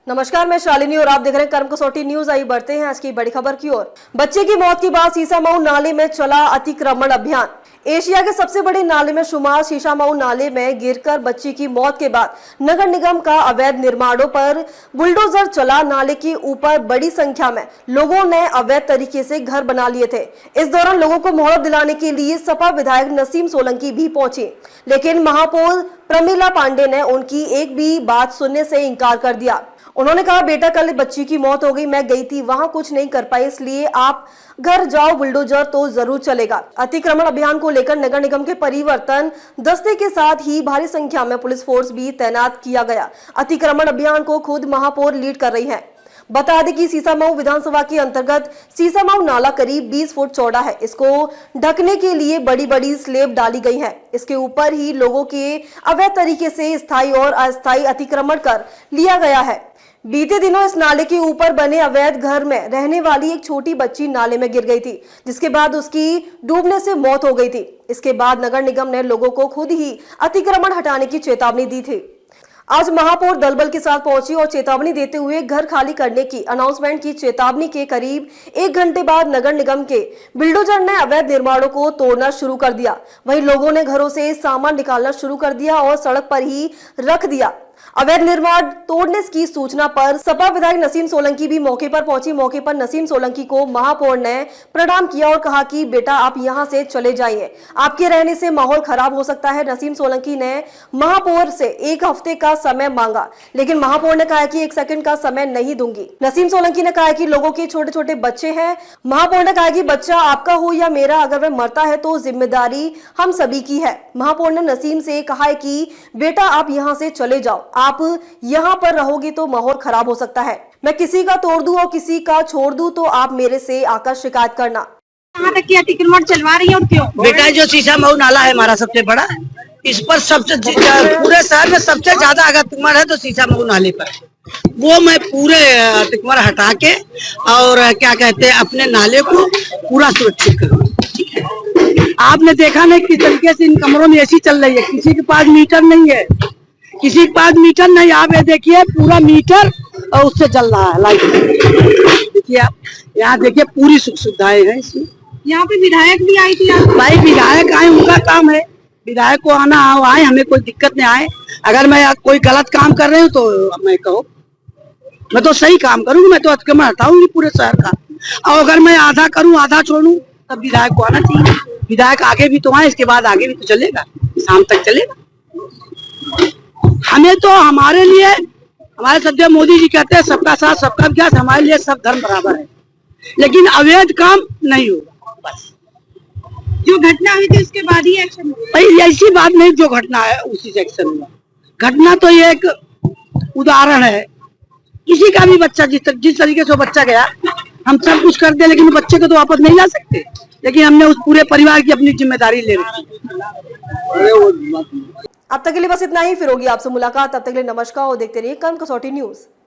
नमस्कार, मैं शालिनी और आप देख रहे हैं कर्म कसौटी न्यूज। आई बढ़ते हैं आज की बड़ी खबर की ओर। बच्चे की मौत के बाद शीशामऊ नाले में चला अतिक्रमण अभियान। एशिया के सबसे बड़े नाले में शुमार शीशामऊ नाले में गिरकर बच्ची की मौत के बाद नगर निगम का अवैध निर्माणों पर बुलडोजर चला। नाले के ऊपर बड़ी संख्या में लोगों ने अवैध तरीके से घर बना लिए थे। इस दौरान लोगों को मोहलत दिलाने के लिए सपा विधायक नसीम सोलंकी भी पहुंचे, लेकिन महापौर प्रमिला पांडे ने उनकी एक भी बात सुनने से इनकार कर दिया। उन्होंने कहा, बेटा कल बच्ची की मौत हो गई, मैं गई थी, वहां कुछ नहीं कर पाई, इसलिए आप घर जाओ, बुलडोजर तो जरूर चलेगा। अतिक्रमण अभियान को लेकर नगर निगम के परिवर्तन दस्ते के साथ ही भारी संख्या में पुलिस फोर्स भी तैनात किया गया। अतिक्रमण अभियान को खुद महापौर लीड कर रही है। बता दें कि शीशामऊ विधानसभा के अंतर्गत शीशामऊ नाला करीब 20 फुट चौड़ा है। इसको ढकने के लिए बड़ी बड़ी स्लेब डाली गई है। इसके ऊपर ही लोगों के अवैध तरीके से स्थायी और अस्थायी अतिक्रमण कर लिया गया है। बीते दिनों इस नाले के ऊपर बने अवैध घर में रहने वाली एक छोटी बच्ची नाले में गिर गई थी, जिसके बाद उसकी डूबने से मौत हो गई थी। इसके बाद नगर निगम ने लोगों को खुद ही अतिक्रमण हटाने की चेतावनी दी थी। आज महापौर दलबल के साथ पहुंची और चेतावनी देते हुए घर खाली करने की अनाउंसमेंट की। चेतावनी के करीब 1 घंटे बाद नगर निगम के बिल्डोजर ने अवैध निर्माणों को तोड़ना शुरू कर दिया। वहीं लोगों ने घरों से सामान निकालना शुरू कर दिया और सड़क पर ही रख दिया। अवैध निर्माण तोड़ने की सूचना पर सपा विधायक नसीम सोलंकी भी मौके पर पहुंची। मौके पर नसीम सोलंकी को महापौर ने प्रणाम किया और कहा कि बेटा आप यहां से चले जाइए, आपके रहने से माहौल खराब हो सकता है। नसीम सोलंकी ने महापौर से 1 हफ्ते का समय मांगा, लेकिन महापौर ने कहा कि 1 सेकंड का समय नहीं दूंगी। नसीम सोलंकी ने कहा कि लोगों के छोटे छोटे बच्चे हैं। महापौर ने कहा कि बच्चा आपका हो या मेरा, अगर वह मरता है तो जिम्मेदारी हम सभी की है। महापौर ने नसीम से कहा है कि बेटा आप यहाँ से चले जाओ, आप यहाँ पर रहोगे तो माहौल खराब हो सकता है। मैं किसी का तोड़ दूं और किसी का छोड़ दूं तो आप मेरे से आकर शिकायत करना। कहाँ तक की अतिक्रमण चलवा रही है और क्यों? बेटा जो शीशामऊ नाला है हमारा सबसे बड़ा, इस पर सबसे पूरे शहर में सबसे ज्यादा अतिक्रमण है तो शीशामऊ नाले पर। वो मैं पूरे अतिक्रमण हटा के और क्या कहते हैं अपने नाले को पूरा सुरक्षित करूँ। आपने देखा नहीं किस तरीके से इन कमरों में एसी चल रही है, किसी के पास मीटर नहीं है, किसी के पास मीटर नहीं। आप ये देखिए पूरा मीटर और उससे चल रहा है लाइट। देखिए आप यहाँ देखिए पूरी सुख सुविधाएं हैं इसमें। यहाँ पे विधायक भी आई थी। भाई विधायक आए, उनका काम है, विधायक को आना आए, हमें कोई दिक्कत नहीं आए। अगर मैं कोई गलत काम कर रही हूँ तो मैं कहो, मैं तो सही काम करूंगी, मैं तो अतिक्रमण हटाऊंगी पूरे शहर का। और अगर मैं आधा करूँ आधा छोड़ू तब विधायक को आना चाहिए। विधायक आगे भी तो आए, इसके बाद आगे भी तो चलेगा, शाम तक चलेगा। हमें तो हमारे लिए हमारे सदैव मोदी जी कहते हैं सबका साथ सबका विकास, हमारे लिए सब धर्म बराबर है, लेकिन अवैध काम नहीं होगा। बस जो घटना हुई थी उसके बाद ही एक्शन हुआ। भाई ऐसी बात नहीं, जो घटना है उसी से एक्शन हुआ। घटना तो ये एक उदाहरण है, किसी का भी बच्चा जिस तरीके से बच्चा गया हम सब कुछ कर दे, लेकिन बच्चे को तो वापस नहीं ला सकते। लेकिन हमने उस पूरे परिवार की अपनी जिम्मेदारी ले रखी। अब तक के लिए बस इतना ही, फिर होगी आपसे मुलाकात। तब तक के लिए नमस्कार और देखते रहिए कर्म कसौटी न्यूज।